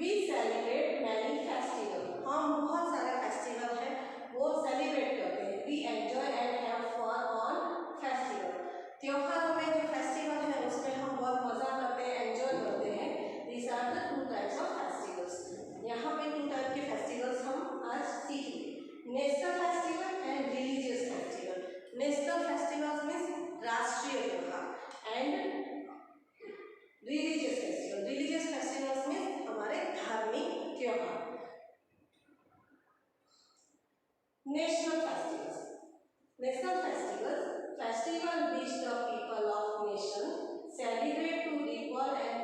We celebrate many festival, हम बहुत सारे फेस्टिवल है वो सेलिब्रेट करते हैं। We enjoy and have fun on festival, त्योहारों में जो फेस्टिवल है उसमें हम बहुत मजा करते हैं, एंजॉय करते हैं। These are the two types of festivals. यहाँ पे टू टाइप के फेस्टिवल्स हम आज सीखेंगे, national festival and religious festival. National festivals means राष्ट्रीय त्योहार and religious festival, religious festivals means हमारे धार्मिक त्योहार। National festivals, national festivals, festival which the people of nation celebrate to recall an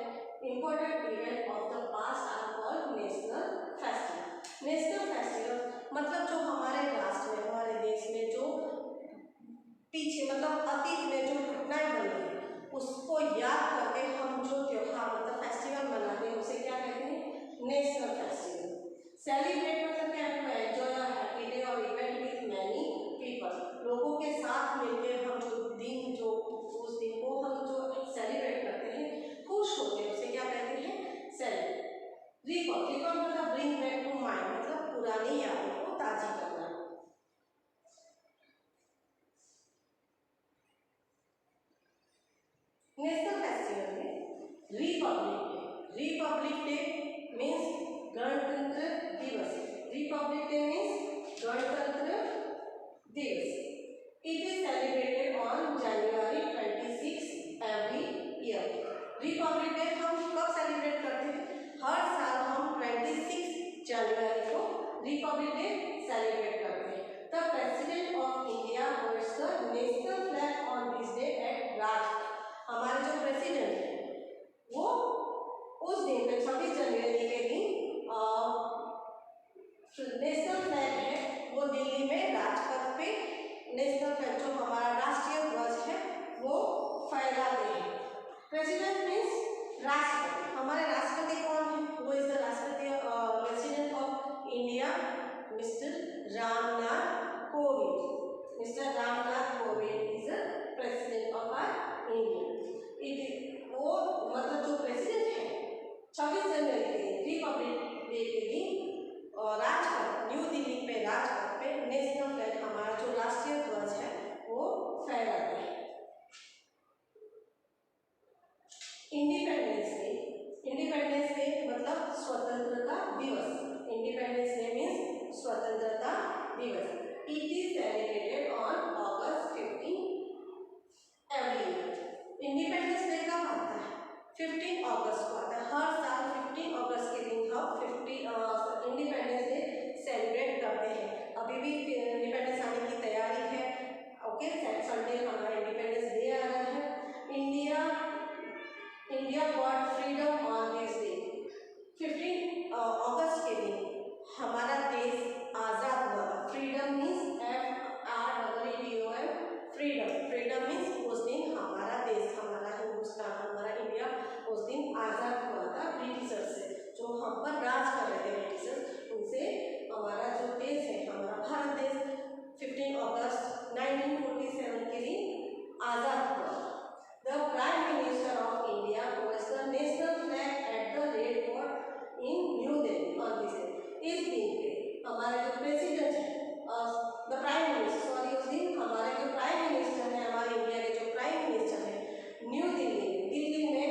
important event of the past are called national festival। National festival मतलब जो हमारे राष्ट्र में, हमारे देश में जो पीछे मतलब अतीत में जो घटनाएं बनी है उसको याद करके हम जो त्योहार मतलब फेस्टिवल मनाते हैं उसे क्या कहते हैं, नेशनल फेस्टिवल। सेलिब्रेट मतलब क्या है, एंजॉय अ हैप्पी डे और इवेंट विद मैनी पीपल, लोगों के साथ मिलकर हम जो दिन जो उस दिन को हम जो सेलिब्रेट करते हैं, खुश होते हैं, उसे क्या कहते हैं, सेलिब्रेट। रिकॉल, रिकॉल मतलब ब्रिंग बैक टू माइंड, मतलब पुरानी यादों को ताज़ा करना। नेशनल फेस्टिवल में Republic day, Republic day means गणतंत्र दिवस, रिपब्लिक डे मीन्स गणतंत्र दिवस। It is celebrated on January 26 every year. Republic day हम कब सेलिब्रेट करते हैं, हर साल हम 26 जनवरी को रिपब्लिक डे सेलिब्रेट करते हैं। The president of India holds the national flag on this day at Rajghat, हमारे जो प्रेसिडेंट है वो उस दिन पे 26 जनवरी के दिन नेशनल फ्लैग है वो दिल्ली में राजपथ पे नेशनल फ्लैग जो हमारा राष्ट्रीय ध्वज है वो फहराते हैं। प्रेसिडेंट मीन्स राष्ट्रपति, हमारे राष्ट्रपति कौन है, वो इज द राष्ट्रपति president of India mister Ramnath Kovind. Mister Ramnath Kovind is the president of our India. वो मतलब जो प्रेसिडेंट है 26 जनवरी के दिन रिपब्लिक डे के दिन राजपथ न्यू दिल्ली पे राजपथ पे नेशनल फ्लैग हमारा जो राष्ट्रीय ध्वज है वो फहराते हैं। इंडिपेंडेंस डे, इंडिपेंडेंस डे मतलब स्वतंत्रता दिवस, इंडिपेंडेंस डे मीन्स स्वतंत्रता दिवस। It is celebrated on August 15 every year. Independence day कब आता है, 15 अगस्त को आता है, हर साल 15 अगस्त के दिन हम इंडिपेंडेंस डे सेलिब्रेट करते हैं। अभी भी इंडिपेंडेंस आने की तैयारी है, ओके, संडे हमारा इंडिपेंडेंस डे आ रहा है। India got freedom on this day, 15 अगस्त के दिन हमारा देश आज़ाद हुआ था। Freedom means FREEDOM, freedom, freedom means उस दिन हमारा देश, हमारा हिंदुस्तान, हमारा इंडिया उस दिन आज़ाद हुआ था ब्रिटिशर से, जो हम पर राज कर रहे थे ब्रिटिशर, उनसे हमारा जो देश है, हमारा भारत देश 15 अगस्त 1947 के दिन आज़ाद हुआ। The prime minister of India holds the national flag at the red fort in new Delhi on this day. इस दिन पे हमारा जो प्रेसिडेंट है, द प्राइम मिनिस्टर, सॉरी, उस दिन हमारे जो प्राइम मिनिस्टर है, हमारे इंडिया के जो प्राइम मिनिस्टर है, न्यू दिल्ली, दिल्ली में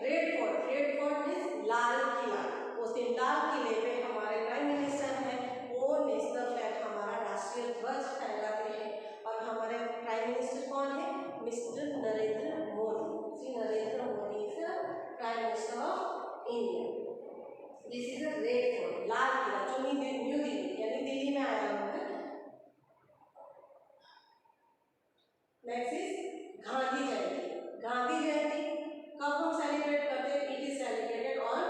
Red Fort, Red Fort means Lal Qila, उस दिन लाल किले पे हमारे प्राइम मिनिस्टर है वो नेशनल फ्लैग हमारा राष्ट्रीय ध्वज फहराते हैं। और हमारे प्राइम मिनिस्टर कौन है, mister Narendra Modi, Shri Narendra Modi is prime minister of India. This is a Red Fort, Lal Qila जो न्यू दिल्ली यानी दिल्ली में आया हुआ है। Next is Gandhi Jayanti. गांधी जयंती कब हम सेलिब्रेट करते हैं, it is celebrated on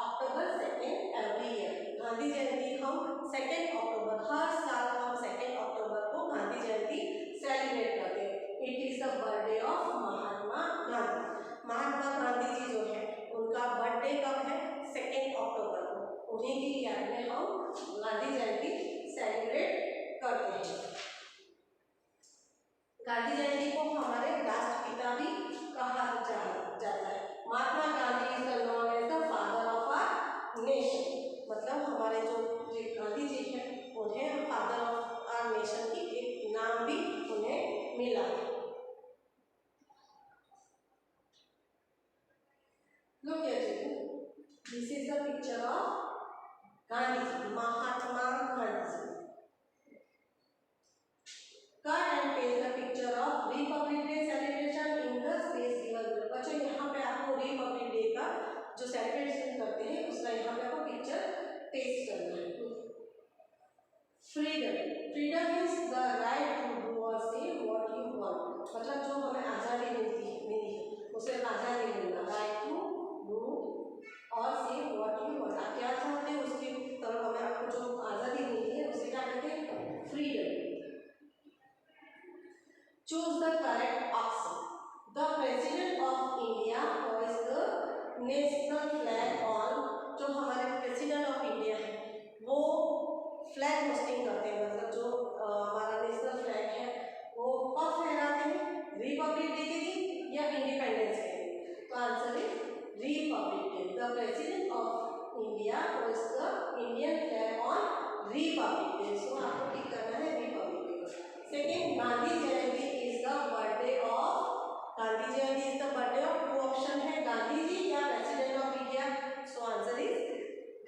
October 2 every year. Gandhi Jayanti हम 2 अक्टूबर, हर साल हम 2 अक्टूबर को गांधी जयंती सेलिब्रेट करते हैं। It is the birthday of Mahatma Gandhi. Mahatma Gandhi ji जो है उनका बर्थडे कब है, 2 अक्टूबर को, उन्हीं की याद में हम गांधी जयंती सेलिब्रेट करते हैं। गांधी जयंती को हमारे राष्ट्रपिता भी कहा जाता है। Mahatma Gandhi is known as the father of our nation. Look here, children. This is the picture of Gandhi, Mahatma Gandhi. Cut and paste the picture of Republic Day celebration in the space given below. बच्चों यहाँ पे आपको Republic day का जो celebration करते हैं उसका यहाँ पे आपको पिक्चर पेस्ट करना है. Freedom, freedom is the right to do or say what you want. मतलब जो हमें आज़ादी मिली है उसे आज़ादी मिलना. Right to do or say what you want. आप क्या चाहते हैं उसकी तरफ हमें आपको जो आज़ादी मिली है उसे क्या कहते हैं? Freedom. Choose the correct option. The President of India hoists the national flag on. जो हमारे प्रेसिडेंट ऑफ इंडिया है वो फ्लैग होस्टिंग करते हैं. मतलब जो हमारा नेशनल फ्लैग है वो कब फहराते हैं? रिपब्लिक डे के दिन या इंडिपेंडेंस के दिन? तो answer is Republic Day. The president of India hoist the Indian flag on Republic Day. So आपको टिक करना है Republic Day. Second, Gandhi Jayanti is the birthday of. Gandhi Jayanti is the birthday of. Two option है, गांधी जी या president of India. So answer is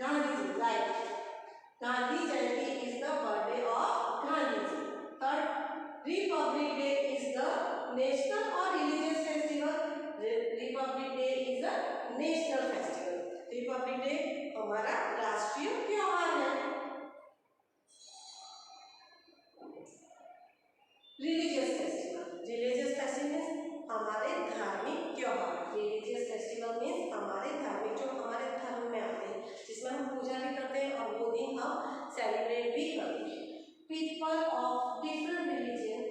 Gandhi ji. Right. Gandhi Jayanti is the birthday of Gandhi ji. Third, Republic Day is the national और religious festival. Republic Day is the national festival. Republic day हमारा राष्ट्रीय त्योहार है. Religious festival, religious festival हमारे धार्मिक त्योहार. Religious festival means हमारे धार्मिक, जो हमारे धर्म में आते हैं, जिसमें हम पूजा भी करते हैं और वो दिन हम सेलिब्रेट भी करते हैं. People of different religion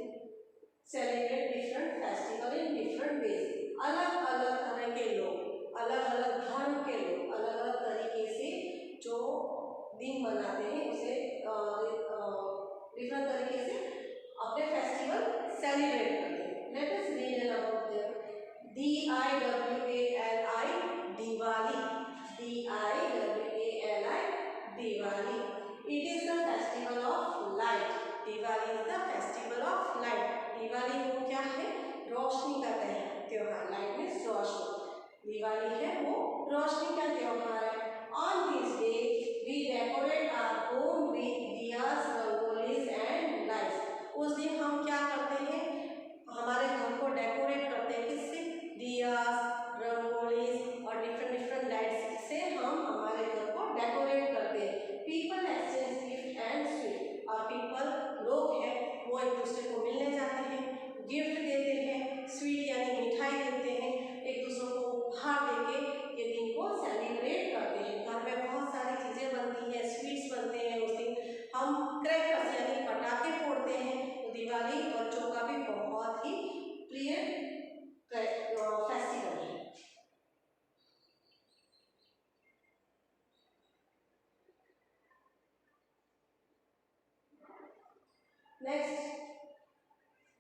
celebrate different festival in different ways. अलग अलग तरह के लोग, अलग अलग धर्म के लोग अलग अलग तरीके से जो दिन मनाते हैं उसे डिफरेंट तरीके से अपने फेस्टिवल सेलिब्रेट करते हैं. Let us read about their. DIWALI, Diwali. DIWALI, Diwali. It is the festival of light. Diwali is the festival of light. Diwali वो क्या है? रोशनी का त्योहार. लाइट मीन्स रोशनी. दिवाली है वो रोशनी का त्योहार है. On this day we decorate our home with diyas, rangolis and lights. उस दिन हम क्या करते हैं? हमारे घर को डेकोरेट करते हैं. किससे? दियास, रंगोलीज और डिफरेंट लाइट्स से हम हमारे घर को डेकोरेट करते हैं. People exchange gift and sweet. और पीपल लोग हैं वो एक दूसरे को मिलने जाते हैं, गिफ्ट देते हैं, स्वीट यानी मिठाई देते हैं, एक दूसरे को उपहार देके ये दिन को सेलिब्रेट करते हैं. घर में बहुत सारी चीज़ें बनती हैं, स्वीट्स बनते हैं. उस दिन हम क्रैकर्स यानी पटाखे फोड़ते हैं. दिवाली बच्चों का भी बहुत ही प्रिय फेस्टिवल है. Next,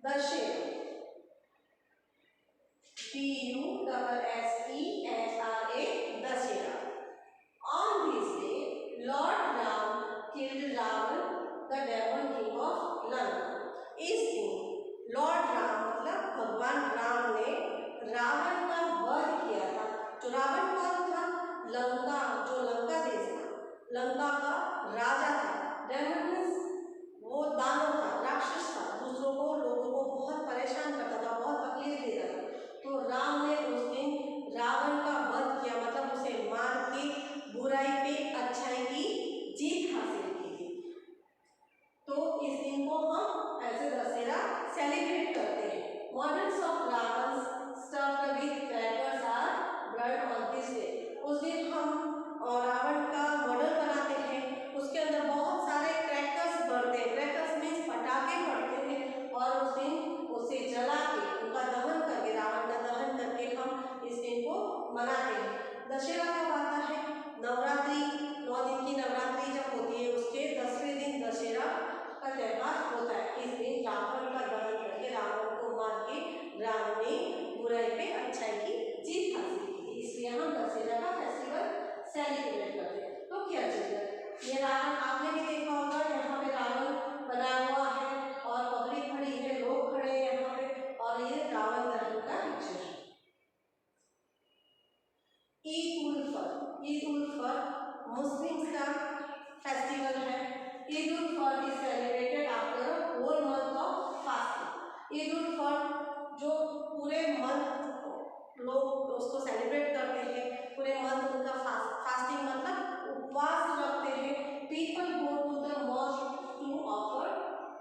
Dussehra. DUSSEHRA, Dussehra. On this day, Lord Ram killed Ravan, the demon king of Lanka. इस दिन लॉर्ड राम मतलब भगवान राम ने रावण का वध किया था. जो रावण कौन था? लंका, जो लंका देश था, लंका का राजा था. डेमन मीन्स वो दानव था, राक्षस था, दूसरों को लोगों को बहुत परेशान करता था, बहुत तकलीफ देता था. तो राम ने उस दिन रावण का वध किया, मतलब उसे मार के बुराई पे अच्छाई की जीत हासिल की थी. तो इस दिन को हम ऐसे दशहरा सेलिब्रेट करते हैं. Models of Ravan stuffed with crackers are burned on this day. उस दिन हम रावण का मॉडल बनाते हैं, उसके अंदर बहुत सारे क्रैकर्स बढ़ते हैं. क्रैकर्स मीन्स पटाखे पड़ते हैं और उस दिन उसे जला के, उनका दहन करके, रावण का दहन करके हम इस दिन को मनाते हैं. दशहरा कब आता है? नवरात्रि, 9 दिन की नवरात्रि जब होती है उसके 10वें दिन दशहरा का त्योहार होता है. इस दिन रावण का दहन करके, रावण को मार के राम ने बुराई पे अच्छाई की जीत हासिल की थी. इसलिए हम दशहरा का फेस्टिवल सेलिब्रेट करते हैं. तो क्या चीज ये रावण आपने भी देखा होगा. यहाँ पे रावण बना हुआ है और पब्लिक खड़ी है, लोग खड़े हैं यहाँ पे, और ये रावण दहन का पिक्चर है. ईद उल फितर, ईद उल फितर मुस्लिम्स का फेस्टिवल है। Eid ul Fitr is celebrated after a whole month of fasting. Eid ul Fitr जो पूरे मंथ लोग उसको सेलिब्रेट करते हैं, पूरे मंथ उनका फास्टिंग मतलब उपवास रखते हैं। People go to the mosque to offer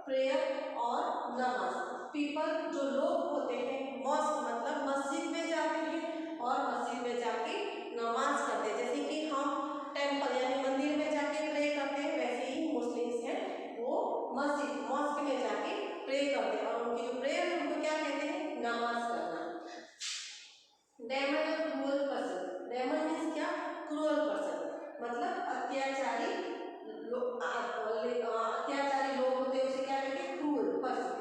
prayer और नमाज। पीपल जो लोग होते हैं, मॉस्क मतलब मस्जिद में जाते हैं और मस्जिद में जाके नमाज करते हैं। जैसे कि हम टेंपल यानी मंदिर में जाके प्रे करते हैं, वैसे ही मुस्लिम्स हैं वो मस्जिद मॉस्क में जाके प्रे करते हैं और उनकी जो प्रेयर उनको क्या कहते हैं, नमाज करना। Demon a cruel person, demon means क्या, क्रूअल पर्सन मतलब अत्याचारी लोग, अत्याचारी लोग होते हैं उसे क्या कहते हैं, क्रूअल पर्सन।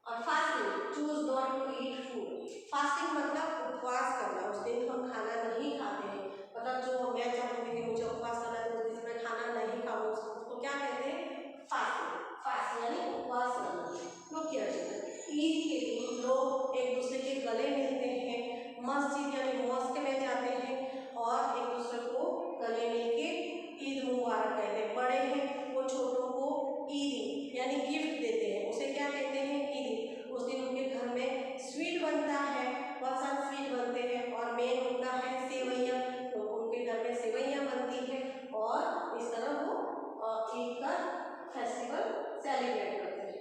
और fasting, choose not to eat food. Fasting मतलब उपवास करना, उस दिन हम खाना नहीं खाते हैं। मतलब जो मैं चाहूँगी कि मुझे उपवास करना है तो उस दिन मैं खाना नहीं खाऊँ, उसको क्या कहते हैं, फास्टिंग। फास्ट यानी उपवास करना। लोग क्या करते हैं, ईद के दिन लोग एक दूसरे के गले मिलते हैं, मस्जिद यानी मॉस्क में जाते हैं और एक दूसरे को गले मिलके ईद मुबारक कहते हैं। बड़े हैं वो छोटों को ईदी यानी गिफ्ट देते हैं, उसे क्या कहते हैं, ईदी। उस दिन उनके घर में स्वीट बनता है, बहुत सारे स्वीट बनते हैं और मेन उनका है सेवैयाँ, तो उनके घर में सेवैयाँ बनती है और इस तरह वो ईद का फेस्टिवल सेलिब्रेट करते हैं।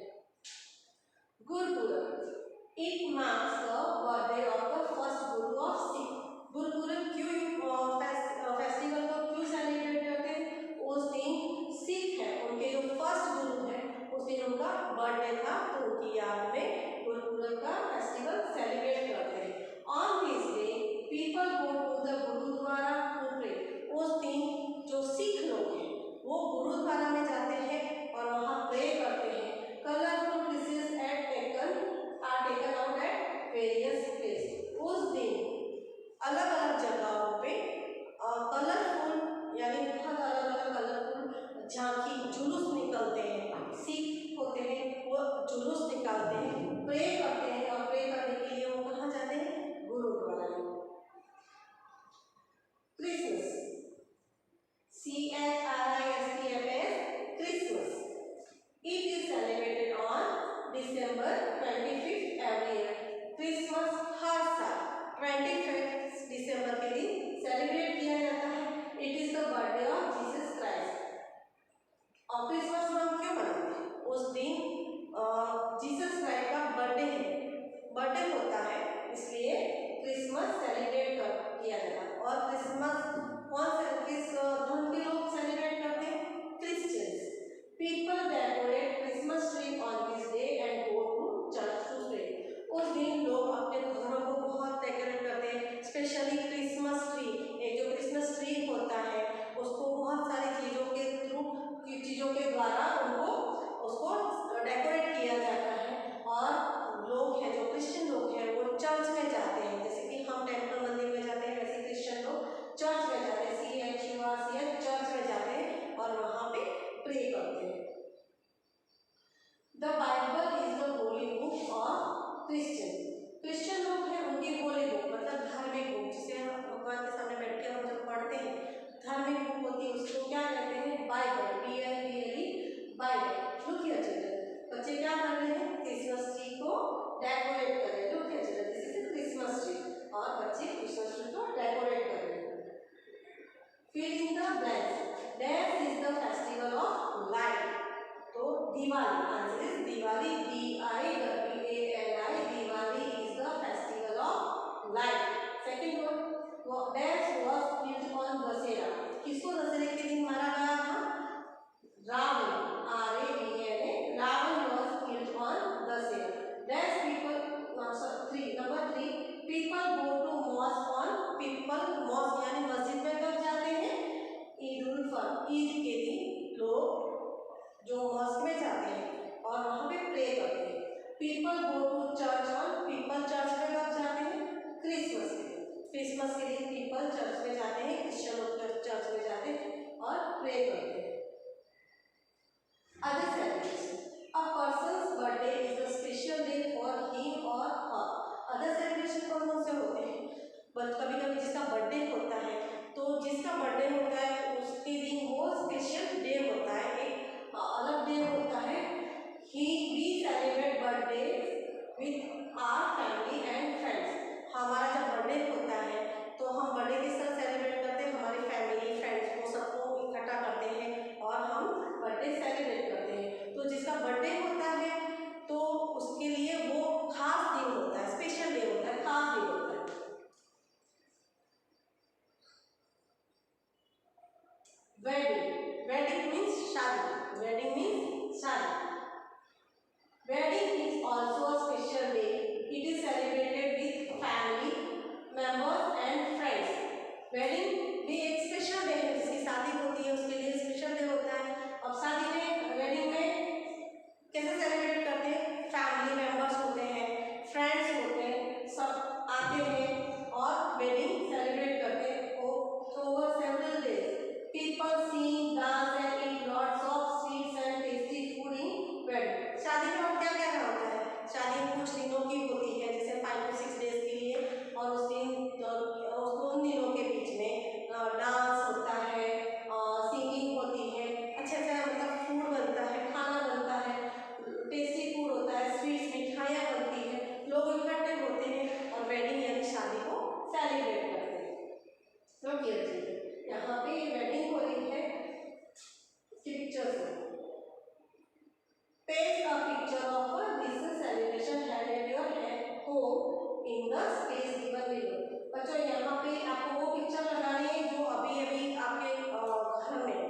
Gurpurab, it marks the birthday of the first Guru of Sikh. Gurpurab क्यों फेस्टिवल को क्यों सेलिब्रेट करते हैं, उस दिन सिख है उनके जो फर्स्ट गुरु है उस दिन उनका बर्थडे था, तो उनकी याद में गुरुपुरब का फेस्टिवल सेलिब्रेट करते हैं। On this day people go to the gurudwara to pray. उस दिन जो सिख लोग हैं वो गुरुद्वारा में जाते हैं और वहाँ प्रे करते हैं। Colourful dishes are taken out at various place. उस दिन अलग अलग जगहों पे कलरफुल यानी बहुत अलग अलग कलरफुल झांकी जुलूस निकलते हैं। सिख होते हैं वो जुलूस निकालते हैं, प्रे करते हैं और प्रे करने के लिए वो कहाँ जाते हैं, गुरुद्वारा में। Christmas, CHRISTMS, Christmas. It is celebrated on December 25th every year. Christmas हर साल 25 दिसंबर के दिन सेलिब्रेट किया जाता है। It is the birthday of Jesus Christ. और क्रिसमस हम क्यों मनाते हैं, उस दिन जीसस क्राइस्ट का बर्थडे है, बर्थडे होता है, इसलिए क्रिसमस सेलिब्रेट किया जाता है। और क्रिसमस कौन से किस धर्म के लोग सेलिब्रेट करते हैं, Christians. People decorate Christmas tree on this day and go to church to pray. उस दिन लोग अपने घरों को बहुत डेकोरेट करते हैं, स्पेशली क्रिसमस ट्री। एक जो क्रिसमस ट्री होता है उसको बहुत सारी चीज़ों के थ्रू, चीज़ों के द्वारा उसको डेकोरेट किया जाता है। और लोग हैं जो क्रिश्चियन लोग हैं वो चर्च में जाते हैं, जैसे कि हम टेंपल मंदिर में जाते हैं वैसे क्रिश्चियन लोग चर्च में जाते हैं, CHURCH चर्च में जाते हैं और वहाँ पे प्रे करते हैं। The Bible is the Holi book of Christian. Christian लोग हैं उनकी होली बुक मतलब धार्मिक बुक, जिसे हम भगवान के सामने बैठ के हम जब पढ़ते हैं धार्मिक बुक होती है, उसको क्या कहते हैं, Bible, BIBLE, Bible. Look here children, बच्चे क्या कर रहे हैं, क्रिसमस ट्री को डेकोरेट कर रहे हैं। Look here children, this is Christmas tree और बच्चे क्रिसमस ट्री को डेकोरेट कर रहे हैं। फिर in the blanks, that is the festival of light. तो Diwali, answer is Diwali, DIWALI, Diwali is the festival of light. Second one, that was killed on Dussehra. किसको दशहरे के दिन मारा गया था, Ravan, RAVN, Ravan was killed on Dussehra. That people, number 3, people go to mosque on, people mosque यानी मस्जिद में कब जाते हैं, ईद उल फितर, ईद के दिन लोग जो मॉस्क में जाते हैं और वहाँ पे प्रे करते हैं। जिसका बर्थडे होता है, तो जिसका बर्थडे होता है उसके दिन वो स्पेशल डे होता है, एक अलग डे होता है। We celebrate birthday with our family and friends. हमारा जब बर्थडे होता है तो हम बर्थडे किस तरह सेलिब्रेट करते हैं, हमारी फैमिली फ्रेंड्स को सबको इकट्ठा करते हैं और हम बर्थडे सेलिब्रेट करते हैं। तो जिसका बर्थडे होता है तो उसके लिए वो खास दिन होता है, स्पेशल डे होता है, खास दिन होता है। वेडिंग, वेडिंग मीन्स शादी, वेडिंग मीन्स शादी। Wedding is also a special day. It is celebrated with family members and friends. Wedding भी एक स्पेशल डे है, जिसकी शादी होती है उसके लिए स्पेशल डे होता है। अब शादी में, वेडिंग में कैसे सेलिब्रेट करते हैं, फैमिली मेंबर्स होते हैं, फ्रेंड्स होते हैं, सब आते हैं और वेडिंग सेलिब्रेट करते हैं। Over several days people sing, dance and eat lots of sweets and tasty food in wedding. शादी में और क्या क्या होता है, शादी कुछ दिनों की होती है, जैसे 5 to 6 डेज के लिए, और उस उन दिनों के बीच में डांस होता है, सिंगिंग होती है, अच्छा अच्छा मतलब फूड बनता है, खाना बनता है, टेस्टी फूड होता है, स्वीट्स मिठाइयाँ बनती है, लोग इकट्ठे होते हैं और वेडिंग यानी शादी को सेलिब्रेट करते हैं। तो यहाँ पे वेडिंग हो रही है, पिक्चर्स में paste a picture of this celebration held at your home in the space given below। बच्चों यहाँ पे आपको वो पिक्चर लगानी है जो अभी अभी आपके घर में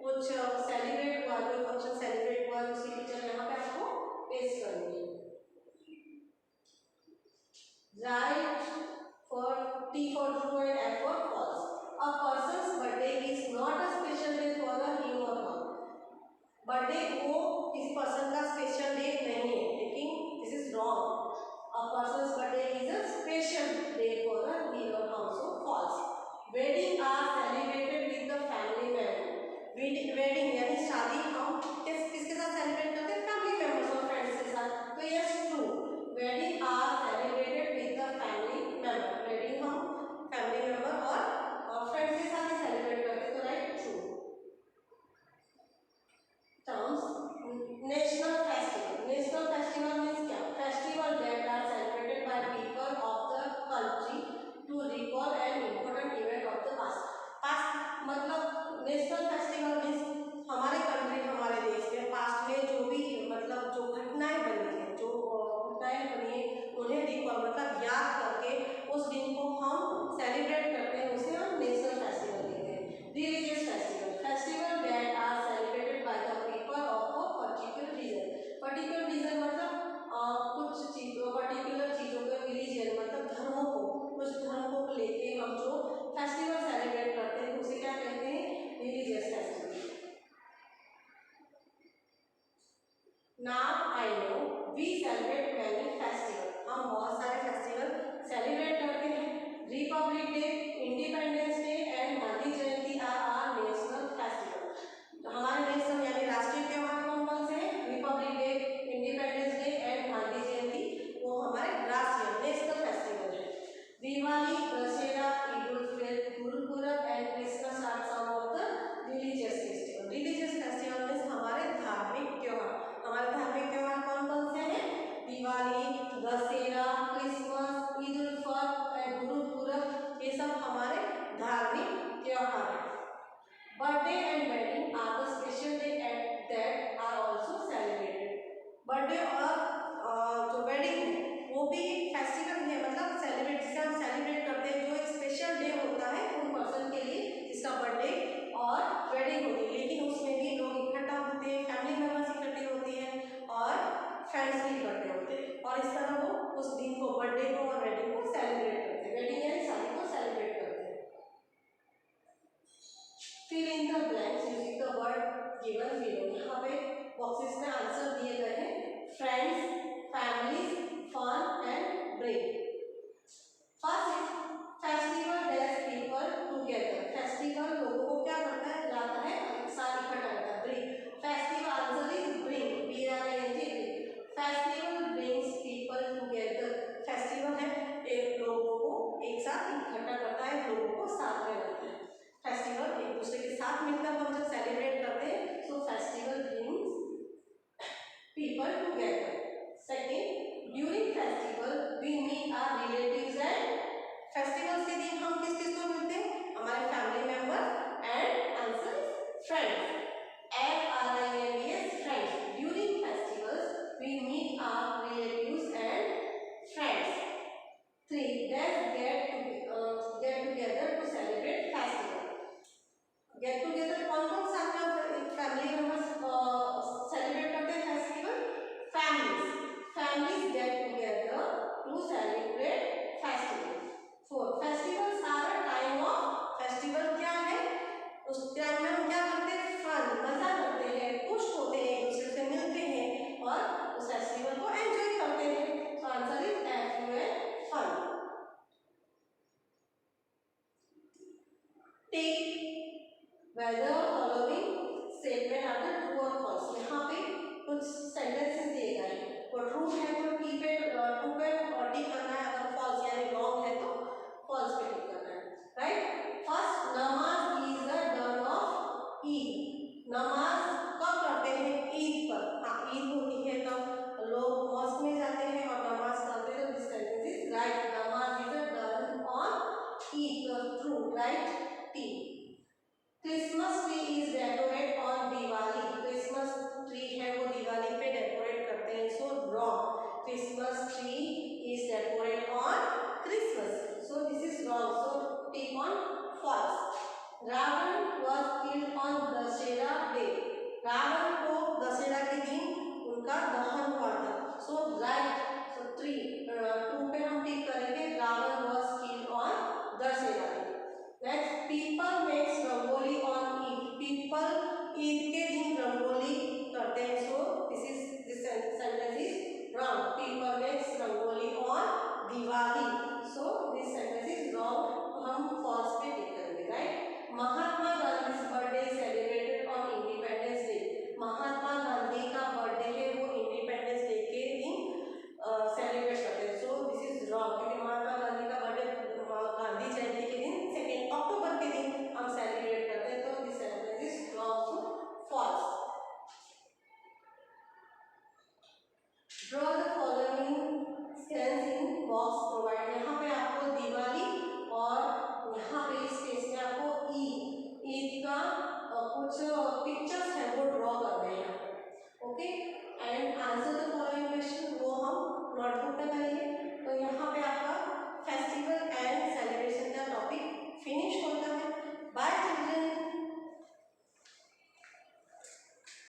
कुछ सेलिब्रेट हुआ, कोई फंक्शन सेलिब्रेट हुआ, उसकी पिक्चर यहाँ पे आपको पेस्ट करनी है। Right for T for true and F for false। A person's birthday is not a special day for him or her। Birthday वो किसी पर्सन का स्पेशल डे नहीं है, लेकिन this is wrong. A person's birthday is a special day for he और also false. Wedding are celebrated with the family member. Wedding यानी शादी हम किसके साथ सेलिब्रेट करते हैं, फैमिली मेंबर्स और फ्रेंड्स के साथ। तो yes true, wedding are celebrated with the family member. Wedding हम फैमिली मेंबर और फ्रेंड्स के साथ ही सेलिब्रेट करते हैं, तो right true. Terms national festival। national festival means क्या, festival that are celebrated by people of the country to recall an important event of the past मतलब नेशनल फेस्टिवल मीन्स हमारे कंट्री, हमारे देश में पास्ट में जो भी मतलब जो घटनाएं बनी है, जो घटनाएं बनी है उन्हें रिकॉल मतलब याद करके उस दिन को हम सेलिब्रेट करते हैं, उसे हम नेशनल फेस्टिवल कहते हैं। Religious festival, festival that are celebrated by the particular region मतलब कुछ चीज़ों, पर्टिकुलर चीज़ों को, रिलीजन मतलब धर्मों को, कुछ धर्मों को लेके हम जो फेस्टिवल सेलिब्रेट करते हैं उसे क्या कहते हैं, religious festival. Now I know we celebrate many festival. हम बहुत सारे फेस्टिवल सेलिब्रेट करते हैं। Republic Day, Independence Day and Gandhi Jayanti are are national festival. हमारे नेशनल यानी राष्ट्रीय त्योहार कौन कौन से हैं, Republic Day, Independence Day and Gandhi Jayanti, वो हमारे राष्ट्रीय नेशनल फेस्टिवल है। Diwali, Dussehra, Eid ul Fitr, Gurpurab and Christmas are some of the religious festival. Religious festival means हमारे धार्मिक त्योहार। हमारे धार्मिक त्योहार कौन कौन से हैं, दिवाली, दशहरा, क्रिसमस, ईद उल फितर एंड गुरुपुरब, ये सब हमारे धार्मिक त्योहार हैं। Birthday and wedding are the special day at that are also celebrated. Birthday और जो वेडिंग है वो भी एक फेस्टिवल है, मतलब सेलिब्रेट, जिसे हम सेलिब्रेट करते हैं, जो एक स्पेशल डे होता है उन पर्सन के लिए जिसका बर्थडे और वेडिंग होती है। लेकिन उसमें भी लोग इकट्ठा होते हैं, फैमिली मेम्बर्स इकट्ठे होते हैं और फ्रेंड्स भी इकट्ठे होते हैं, और इस तरह वो उस दिन को, बर्थडे को और वेडिंग को सेलिब्रेट करते हैं, वेडिंग यानी शादी को सेलिब्रेट करते हैं। Fill in the blanks using the word given below. यहाँ पे बॉक्सेस में आंसर दिए गए हैं, friends, families, fun and break. First is festival that's people together. Festival लोगों को क्या करता है, लाता है, एक साथ इकट्ठा करता है। Bring, festival answer is bring, BRING। Festival brings people together. Festival है एक लोगों को एक साथ इकट्ठा करता है, लोगों take whether following statement are the true or false. यहाँ पे कुछ सेंटेंसेस दिए गए हैं, वो ट्रू है तो टी पे ट्रू पे टिक करना है, अगर फॉल्स यानी रॉन्ग है तो फॉल्स पे टिक करना है, राइट। फर्स्ट, नमाज is the done of Eid. नमाज कब करते हैं? ईद पर। हाँ, ईद होती है तब लोग मॉस्क में जाते हैं और नमाज करते हैं, तो this sentence is right. Namaz is the done on Eid, true, right, T. Christmas tree is decorate on Diwali. Christmas tree है वो दिवाली पे डेकोरेट करते हैं, so wrong. Christmas tree is decorate on Christmas, so this is wrong, so tick on false. Ravan was killed on Dussehra day. Ravan को दशहरा के दिन उनका दहन